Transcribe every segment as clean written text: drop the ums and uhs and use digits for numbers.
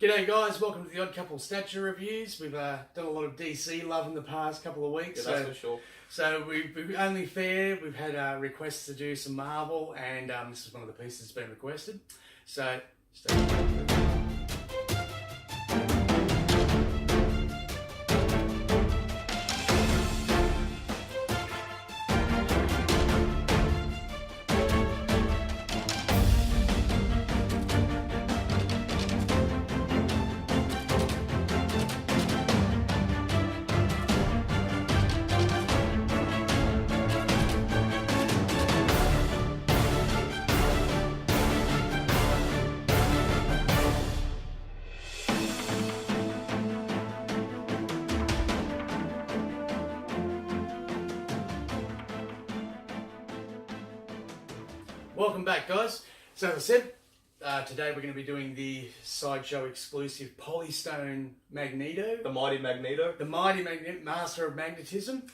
G'day guys, welcome to the Odd Couple Statue Reviews. We've done a lot of DC love in the past couple of weeks. Yeah, that's for sure. So we've only fair, we've had requests to do some Marvel, and this is one of the pieces that's been requested. So, stay tuned. Welcome back, guys. So as I said, today we're going to be doing the Sideshow exclusive Polystone Magneto. The mighty Magneto. The mighty master of magnetism.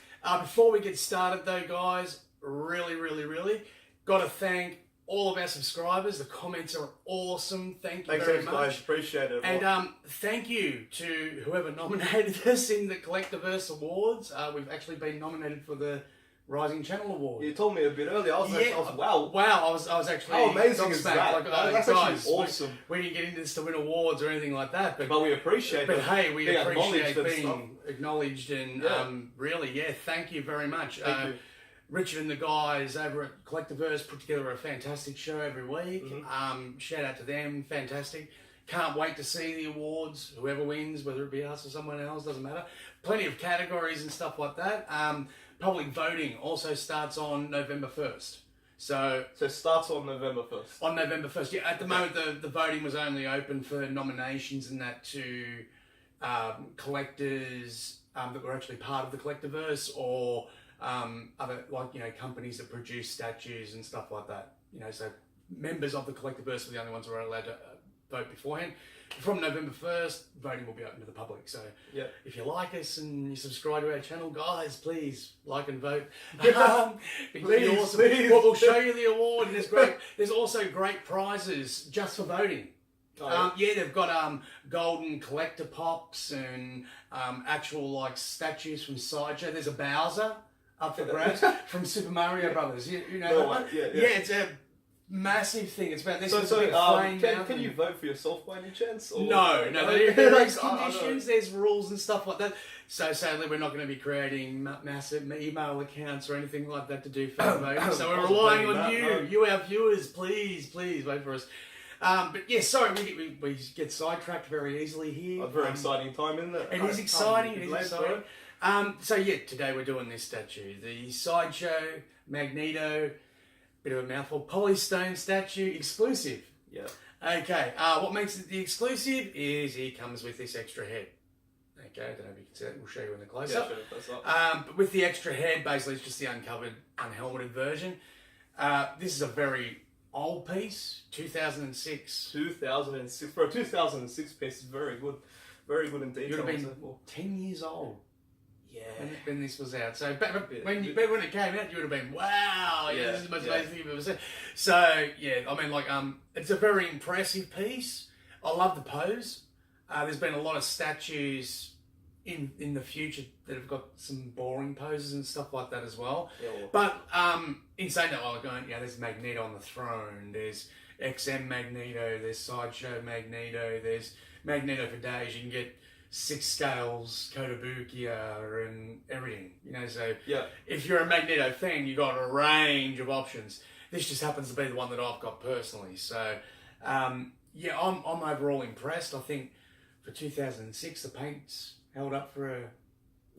Before we get started though, guys, really got to thank all of our subscribers. The comments are awesome. Thank you very much. Guys. Appreciate it. And thank you to whoever nominated us in the Collectiverse Awards. We've actually been nominated for the Rising Channel Award. You told me a bit earlier. I was wow. Wow, I was actually how amazing is that? Like, that's guys, actually awesome. We didn't get into this to win awards or anything like that, but we appreciate it. But hey, we appreciate being stuff. acknowledged and thank you very much. Thank you. Richard and the guys over at Collectiverse put together a fantastic show every week. Shout out to them, fantastic. Can't wait to see the awards, whoever wins, whether it be us or someone else, doesn't matter. Plenty of categories and stuff like that. Public voting also starts on November 1st. So it starts on November 1st. On November 1st, yeah. At the moment, the voting was only open for nominations and that to collectors that were actually part of the Collectiverse or other, like, companies that produce statues and stuff like that. So members of the Collectiverse were the only ones who were allowed to vote beforehand. From November 1st, voting will be open to the public. So if you like us and you subscribe to our channel, guys, please like and vote. Please. Awesome. We'll show you the award. And there's also great prizes just for voting. They've got golden collector pops and actual like statues from Sideshow. There's a Bowser up for grabs from Super Mario Brothers. You know that one? Yeah, it's a massive thing. It's about this. Can you vote for yourself by any chance? Or? No. There's conditions, there's rules and stuff like that. So sadly, we're not going to be creating massive email accounts or anything like that to do fan voting. So we're relying on you, our viewers. Please vote for us. But yeah, sorry, we get sidetracked very easily here. A very exciting time, isn't it? It is exciting. Today we're doing this statue, the Sideshow Magneto. Bit of a mouthful. Polystone statue exclusive. Yeah. Okay. What makes it the exclusive is he comes with this extra head. Okay. I don't know if you can see that. We'll show you in the close up. But with the extra head, basically, it's just the uncovered, unhelmeted version. This is a very old piece. 2006. 2006 for a 2006 piece. Is very good. Very good indeed. You'd have been 10 years old. Yeah, when this was out. So when it came out, you would have been, wow, this is the most amazing thing you've ever seen. So it's a very impressive piece. I love the pose. There's been a lot of statues in the future that have got some boring poses and stuff like that as well. But in saying that, there's Magneto on the throne. There's XM Magneto. There's Sideshow Magneto. There's Magneto for days. You can get 6 scales, Kotobukiya and everything, so if you're a Magneto fan, you've got a range of options. This just happens to be the one that I've got personally. So, I'm overall impressed. I think for 2006, the paint's held up for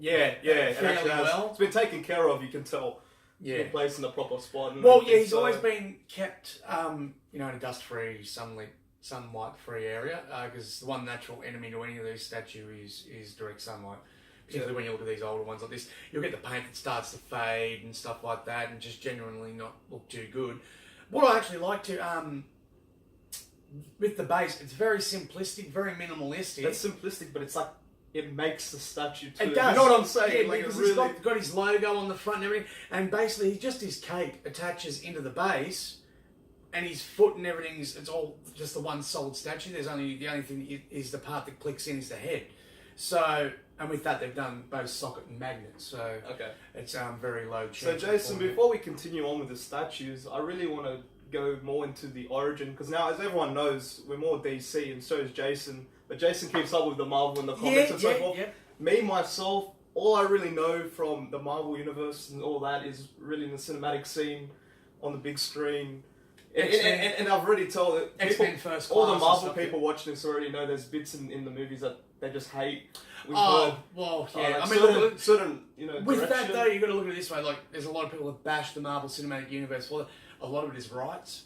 fairly well. It's been taken care of, you can tell. It's been placed in the proper spot. He's always been kept, in a dust-free, sunlight-free area, because the one natural enemy to any of these statues is direct sunlight. Particularly when you look at these older ones like this, you'll get the paint that starts to fade and stuff like that, and just genuinely not look too good. What I actually like to, with the base, it's very simplistic, very minimalistic. It's simplistic, but it's like it makes the statue too. It does. You know what I'm saying? Yeah, because he's got his logo on the front and everything, and basically just his cape attaches into the base. and his foot and it's all just the one solid statue. The only thing is the part that clicks in is the head. So, and with that they've done both socket and magnet. So it's very low. So Jason, before we continue on with the statues, I really want to go more into the origin, because now, as everyone knows, we're more DC, and so is Jason. But Jason keeps up with the Marvel and the comics and so forth. Me, myself, all I really know from the Marvel universe and all that is really in the cinematic scene, on the big screen. And I've already told it. X-Men First Class. All the Marvel people watching this already know there's bits in the movies that they just hate. I mean, certain with direction. that though, you've got to look at it this way. Like, there's a lot of people that bash the Marvel Cinematic Universe. Well, a lot of it is rights.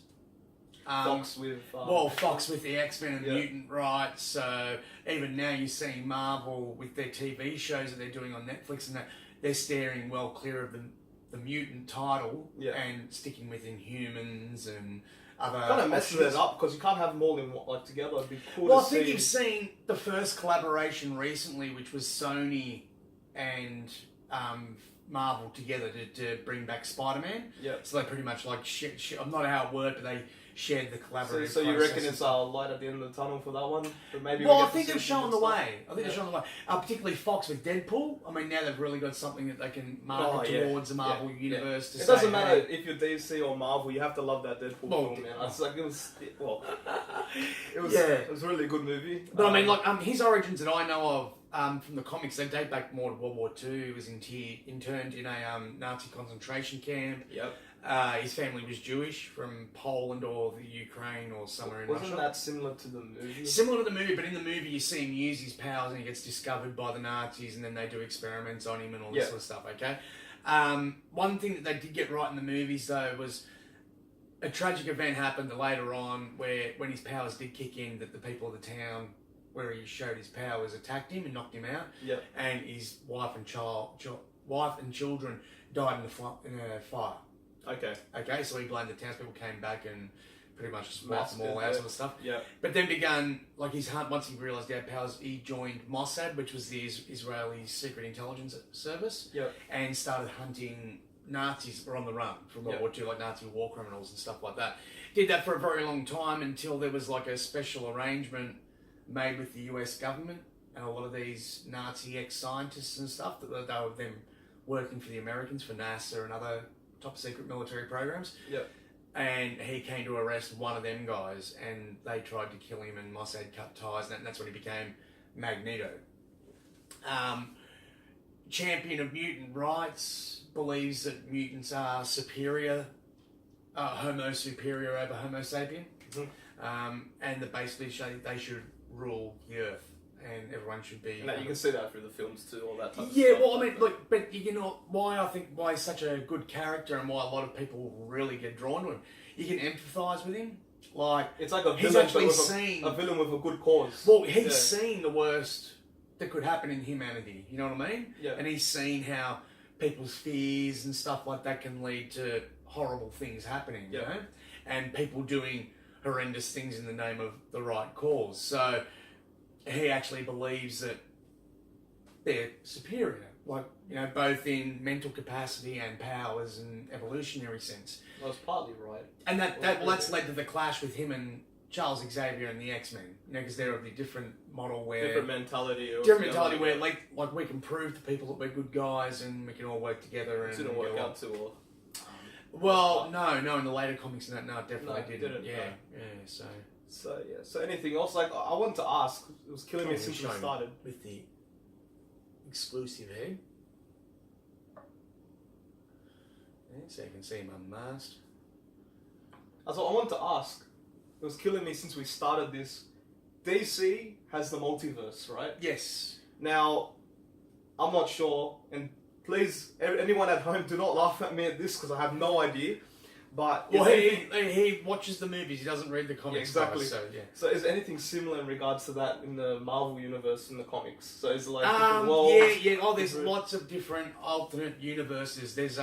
Fox with Fox with the X-Men and mutant rights. So even now you're seeing Marvel with their TV shows that they're doing on Netflix, and that they're steering well clear of the mutant title and sticking with Inhumans and other. Kind of messes it up, because you can't have them all in together. It'd be cool well, to I think see. you've seen the first collaboration recently, which was Sony and Marvel together to bring back Spider-Man. Yeah. So they pretty much I'm not how it worked, but they shared the collaborative. So you reckon it's a light at the end of the tunnel for that one? But maybe I think they're showing the way. They're showing the way. Particularly Fox with Deadpool. I mean, now they've really got something that they can market towards the Marvel universe. To it doesn't matter if you're DC or Marvel. You have to love that Deadpool film, man. It's like it was a really good movie. But I mean, his origins that I know of from the comics, they date back more to World War II. He was interned in a Nazi concentration camp. Yep. His family was Jewish, from Poland or the Ukraine or somewhere in Russia. Wasn't that similar to the movie? Similar to the movie, but in the movie you see him use his powers and he gets discovered by the Nazis, and then they do experiments on him and all this sort of stuff, okay? One thing that they did get right in the movies, though, was a tragic event happened later on where, when his powers did kick in, that the people of the town where he showed his powers attacked him and knocked him out. Yep. And his wife and children died in a fire. Okay, so he blamed the townspeople, came back and pretty much just wiped them all out, sort of stuff. Yeah. But then began, his hunt, once he realised he had powers, he joined Mossad, which was the Israeli secret intelligence service. Yep. And started hunting Nazis that were on the run from World War II, like Nazi war criminals and stuff like that. Did that for a very long time, until there was a special arrangement made with the US government and a lot of these Nazi ex-scientists and stuff, that they were them working for the Americans, for NASA and other top secret military programs. Yep. And he came to arrest one of them guys, and they tried to kill him, and Mossad cut ties, and that's when he became Magneto. Champion of mutant rights, believes that mutants are superior, Homo superior over Homo sapien, and that basically they should rule the earth. And everyone should be. And you can see that through the films too, all that type of stuff. Yeah, well, I mean, but you know why he's such a good character, and why a lot of people really get drawn to him. You can empathise with him. It's like a he's villain, actually with seen a villain with a good cause. Well, he's seen the worst that could happen in humanity. You know what I mean? Yeah. And he's seen how people's fears and stuff like that can lead to horrible things happening. You know, and people doing horrendous things in the name of the right cause. So he actually believes that they're superior, both in mental capacity and powers and evolutionary sense. Well, it's partly right. And that's led to the clash with him and Charles Xavier and the X-Men, because they're of the different model where... Different mentality. Where, we can prove to people that we're good guys and we can all work together. And it didn't work out too well. No, in the later comics, no, it definitely didn't. So anything else? I wanted to ask, it was killing me since we started. With the exclusive head. So you can see him unmasked. That's what I wanted to ask. It was killing me since we started this. DC has the multiverse, right? Yes. Now, I'm not sure, and please, anyone at home, do not laugh at me at this, because I have no idea. But he watches the movies. He doesn't read the comics. Exactly. So is anything similar in regards to that in the Marvel universe in the comics? So is it different worlds? Yeah. Oh, there's lots of different alternate universes. There's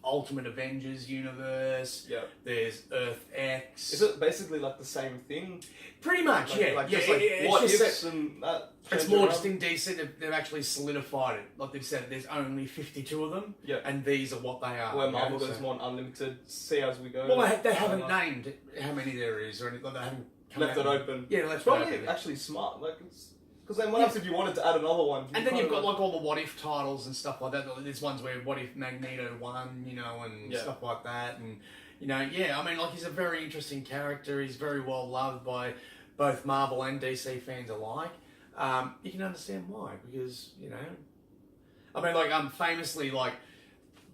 Ultimate Avengers universe. Yeah. There's Earth X. Is it basically like the same thing? Pretty much, Like, yeah. Like yeah, just like yeah, what it's ifs and that. It's more just in DC they've actually solidified it. Like they've said, there's only 52 of them, Yeah. and these are what they are. Where Marvel goes more unlimited, see as we go. Well, they haven't named how many there is, or anything. Like they haven't left it open. Yeah, it's probably actually smart. Like it's because then what else if you wanted to add another one? And then you've got like all the what if titles and stuff like that. There's ones where what if Magneto won, you know, and stuff like that. And you know, yeah, I mean, like he's a very interesting character. He's very well loved by both Marvel and DC fans alike. You can understand why, because you know, I mean, like famously, like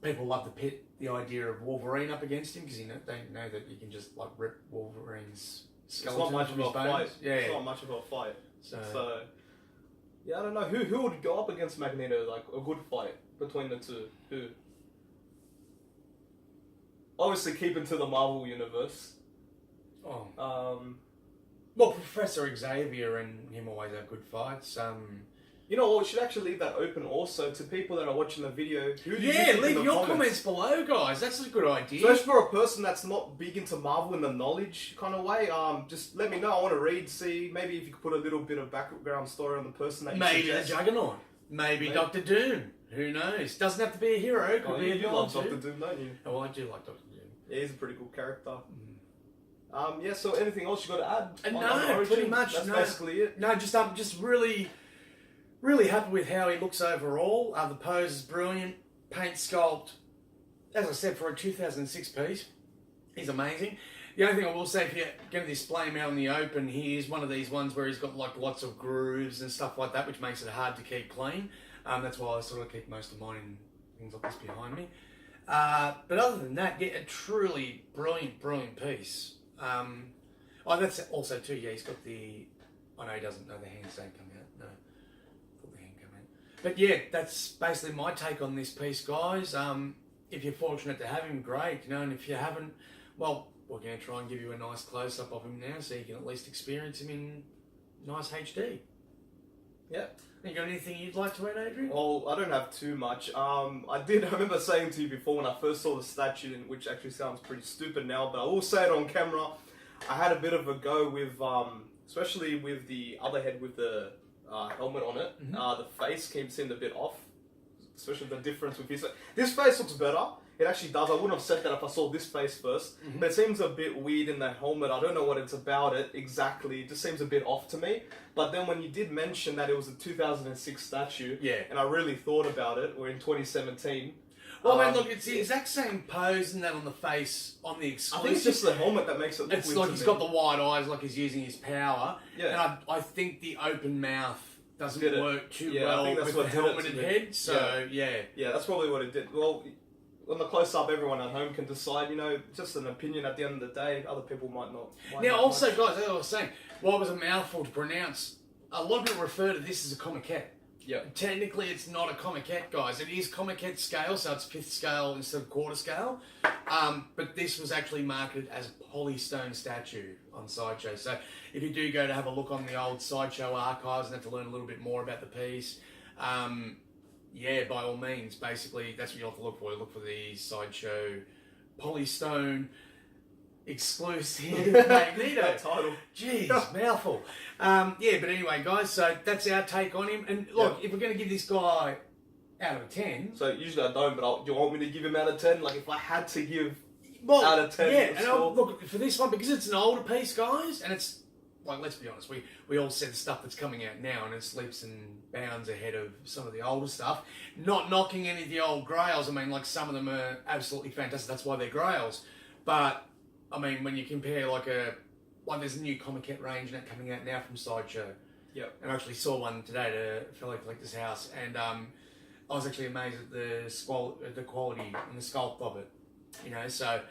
people love to pit the idea of Wolverine up against him because you know they know that you can just like rip Wolverine's skeleton. It's not much of a fight. Yeah, it's not much of a fight. So yeah, I don't know who would go up against Magneto, like a good fight between the two. Who? Obviously, keeping to the Marvel universe. Well, Professor Xavier and him always have good fights. You know what? We should actually leave that open also to people that are watching the video. Who do you yeah, think leave in the your comments below, guys. That's a good idea. So, for a person that's not big into Marvel in the knowledge kind of way, just let me know. I want to read, see, maybe if you could put a little bit of background story on the person that you maybe suggest. the Juggernaut. Maybe Doctor Doom. Who knows? Doesn't have to be a hero. It could be a you villain love too. Doctor Doom, don't you? Oh, well, I do like Doctor Doom. Yeah, he's a pretty cool character. Yeah, so anything else you got to add? No, pretty much. That's basically it. No, just really happy with how he looks overall. The pose is brilliant. Paint sculpt, as I said, for a 2006 piece, he's amazing. The only thing I will say, if you're going to display him out in the open, he is one of these ones where he's got like lots of grooves and stuff like that, which makes it hard to keep clean. That's why I sort of keep most of mine in things like this behind me. But other than that, yeah, a truly brilliant piece. That's also too. Yeah, he's got the. I know he doesn't know the hands don't come out. No, thought the hand come out. But yeah, that's basically my take on this piece, guys. If you're fortunate to have him, great. You know, and if you haven't, well, we're going to try and give you a nice close up of him now, so you can at least experience him in nice HD. Yeah. You got anything you'd like to add, Adrian? Well, I don't have too much. I remember saying to you before when I first saw the statue, which actually sounds pretty stupid now, but I will say it on camera. I had a bit of a go with, especially with the other head with the helmet on it. The face seemed a bit off, especially the difference with his. This face looks better. It actually does. I wouldn't have said that if I saw this face first. But it seems a bit weird in the helmet. I don't know what it's about it exactly. It just seems a bit off to me. But then when you did mention that it was a 2006 statue, and I really thought about it, we're in 2017. Well, man, look, it's the exact same pose and that on the face on the exclusive. I think it's just the helmet that makes it look It's like he's got the wide eyes, like he's using his power. Yeah. And I think the open mouth doesn't work too I well think that's with what the did it to helmeted me. head. So, Yeah, that's probably what it did. Well, on the close-up, everyone at home can decide, you know, just an opinion at the end of the day. Other people might not. Now, also, guys, as I was saying, while it was a mouthful to pronounce, a lot of people refer to this as a comiquette. Yeah. Technically, it's not a comiquette, guys. It is comiquette scale, so it's 5th scale instead of quarter scale. But this was actually marketed as a Polystone statue on Sideshow. So if you do go to have a look on the old Sideshow archives and have to learn a little bit more about the piece, yeah, by all means, basically, that's what you have to look for. You look for the Sideshow Polystone exclusive Magneto. That title. Jeez, mouthful. Yeah, but anyway, guys, so that's our take on him. And look, if we're going to give this guy out of a 10... So usually I don't, but do you want me to give him out of 10? Like, if I had to give out of 10... Yeah, and look, for this one, because it's an older piece, guys, and it's... Like, let's be honest, we all said the stuff that's coming out now, and it's leaps and bounds ahead of some of the older stuff. Not knocking any of the old grails. I mean, like, some of them are absolutely fantastic. That's why they're grails. But, I mean, when you compare, like, there's a new comiquette range coming out now from Sideshow. Yep. And I actually saw one today at a fellow collector's house, and I was actually amazed at the quality and the sculpt of it. You know, so...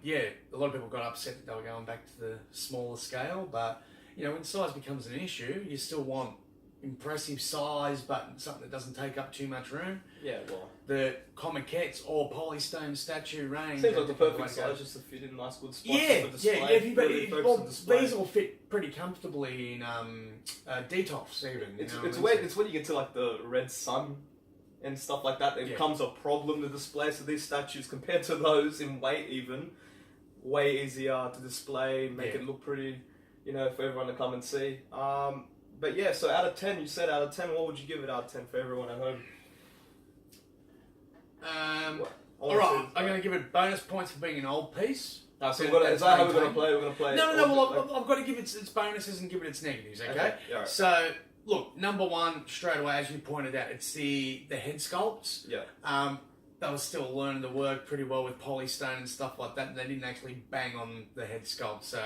yeah, a lot of people got upset that they were going back to the smaller scale, but, you know, when size becomes an issue, you still want impressive size, but something that doesn't take up too much room. Yeah, well... The comiquettes or Polystone statue range... Seems like the perfect size just to fit in nice good spots for display. These will fit pretty comfortably in Detox even. It's weird, it's when you get to, like, the Red Sun and stuff like that, it becomes a problem to display. So these statues, compared to those in weight even, way easier to display, make it look pretty, you know, for everyone to come and see. But yeah, so out of 10, you said out of 10, what would you give it out of 10 for everyone at home? Alright, I'm going to give it bonus points for being an old piece. So is that how we're going to play? We're going to play. No. I've got to give it its bonuses and give it its negatives. Okay. Yeah, right. So look, number one, straight away, as you pointed out, it's the head sculpts. Yeah. They were still learning to work pretty well with Polystone and stuff like that. And they didn't actually bang on the head sculpt, so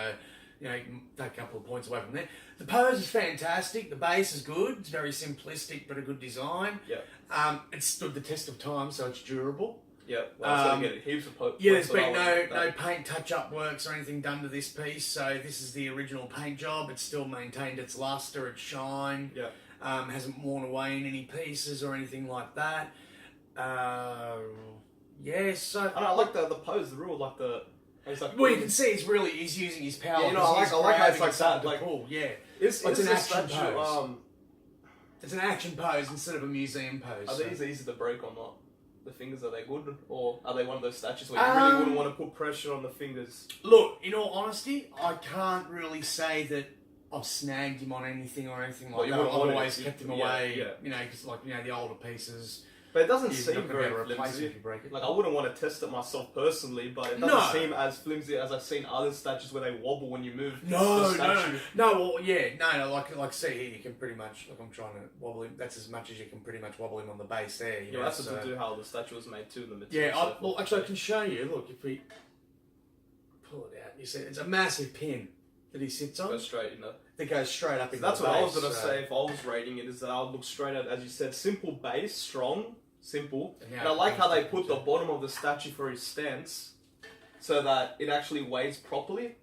you know, you can take a couple of points away from there. The pose is fantastic. The base is good. It's very simplistic, but a good design. Yeah. It's stood the test of time, so it's durable. Yeah, well, so heaps of there's been no paint touch-up works or anything done to this piece, so this is the original paint job. It's still maintained its luster, its shine. Yeah. Hasn't worn away in any pieces or anything like that. So... And I like the pose, the real, like the... Well, you can see he's using his power. Yeah, you know, I like how it's like that. Like, pull. Yeah. It's an action pose. It's an action pose instead of a museum pose. Are these easy to break or not? The fingers, are they good? Or are they one of those statues where you really wouldn't want to put pressure on the fingers? Look, in all honesty, I can't really say that I've snagged him on anything or anything like that. I've always kept him away, you know, because like, you know, the older pieces... But it doesn't seem very flimsy. If you break it. Like, I wouldn't want to test it myself personally, but it doesn't seem as flimsy as I've seen other statues where they wobble when you move. No. Like see here, you can pretty much, like I'm trying to wobble him. That's as much as you can pretty much wobble him on the base there. You know, that's to do how the statue was made too. The material. Yeah, well, actually, I can show you. Look, if we pull it out, you see, it's a massive pin that he sits on. Goes straight, you know. That goes straight up into the base. That's what I was going to say if I was rating it, is that I would look straight at, as you said, simple base, strong. Simple. And I like how they put the bottom of the statue for his stance so that it actually weighs properly.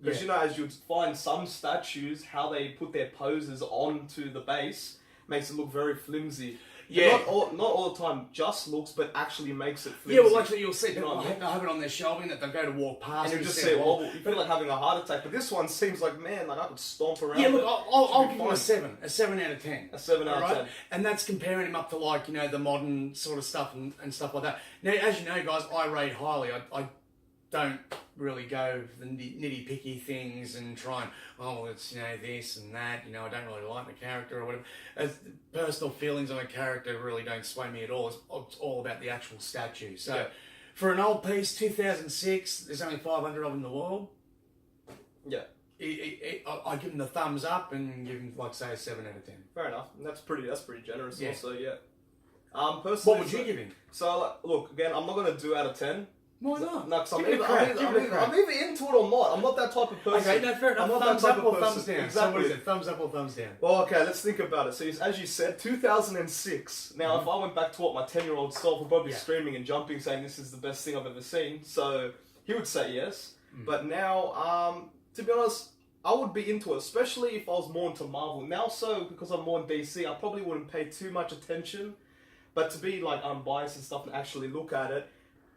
Because, you know, as you'd find some statues, how they put their poses onto the base makes it look very flimsy. Yeah. Not all the time just looks, but actually makes it flimsy. Yeah, well, actually, you'll see people have it on their shelving that they'll go to walk past. And you just see it wobble. You feel like having a heart attack. But this one seems like, man, like I could stomp around. Yeah, look, I'll give him a 7. A 7 out of 10. A 7 out of 10. And that's comparing him up to, like, you know, the modern sort of stuff and stuff like that. Now, as you know, guys, I rate highly. I don't really go for the nitty-picky things and try and, it's, you know, this and that, you know, I don't really like the character or whatever. As personal feelings on a character really don't sway me at all. It's all about the actual statue. So, for an old piece, 2006, there's only 500 of them in the world. Yeah. I give him the thumbs up and give him, like, say, a 7 out of 10. Fair enough. And that's pretty generous also, yeah. What Personally, would you give him? So, look, again, I'm not going to do out of 10. Why not? No, because I'm either into it or not. I'm not that type of person. Okay, no, fair enough. Thumbs up or thumbs down? Exactly. So what is it? Thumbs up or thumbs down? Well, okay, let's think about it. So, as you said, 2006. Now, if I went back to what my 10-year-old self would probably be screaming and jumping, saying this is the best thing I've ever seen. So, he would say yes. But now, to be honest, I would be into it, especially if I was more into Marvel. Now, so, because I'm more in DC, I probably wouldn't pay too much attention. But to be, like, unbiased and stuff and actually look at it,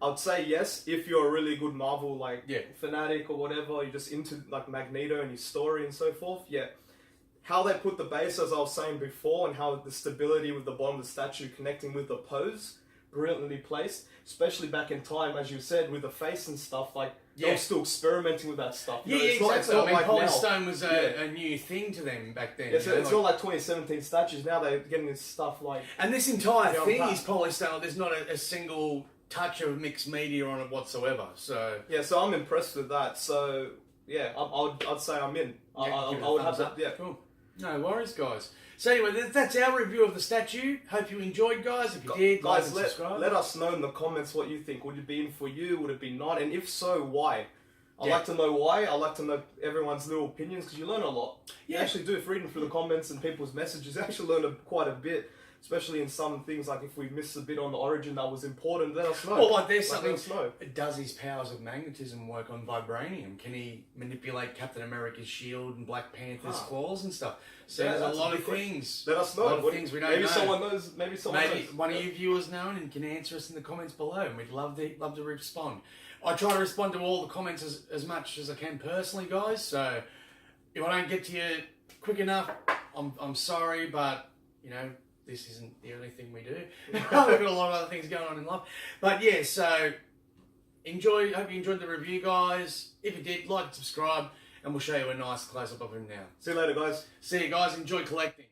I'd say yes, if you're a really good Marvel, like, fanatic or whatever, you're just into, like, Magneto and his story and so forth, How they put the base, as I was saying before, and how the stability with the bottom of the statue connecting with the pose, brilliantly placed, especially back in time, as you said, with the face and stuff, like, they were still experimenting with that stuff. Exactly. I mean, Polystone was a new thing to them back then. Yeah, so it's not like 2017 statues, now they're getting this stuff like... And this entire thing is Polystone, there's not a single touch of mixed media on it whatsoever. So yeah, so I'm impressed with that. So yeah, I'd say I'm in. I would have that. Yeah, cool. No worries, guys. So anyway, that's our review of the statue. Hope you enjoyed, guys. If you did, guys, subscribe. Let us know in the comments what you think. Would it be in for you? Would it be not? And if so, why? I'd like to know why. I'd like to know everyone's little opinions because you learn a lot. You actually do. If reading through the comments and people's messages, you actually learn quite a bit. Especially in some things, like if we missed a bit on the origin that was important, let us know. Well, like there's something, does his powers of magnetism work on vibranium? Can he manipulate Captain America's shield and Black Panther's claws and stuff? So there's a lot of things. Let us know. A lot of things we don't know. Maybe someone knows. Maybe one of you viewers know and can answer us in the comments below, and we'd love to respond. I try to respond to all the comments as much as I can personally, guys. So if I don't get to you quick enough, I'm sorry, but you know, this isn't the only thing we do. We've got a lot of other things going on in life. But yeah, so hope you enjoyed the review, guys. If you did, like and subscribe, and we'll show you a nice close-up of him now. See you later, guys. See you guys. Enjoy collecting.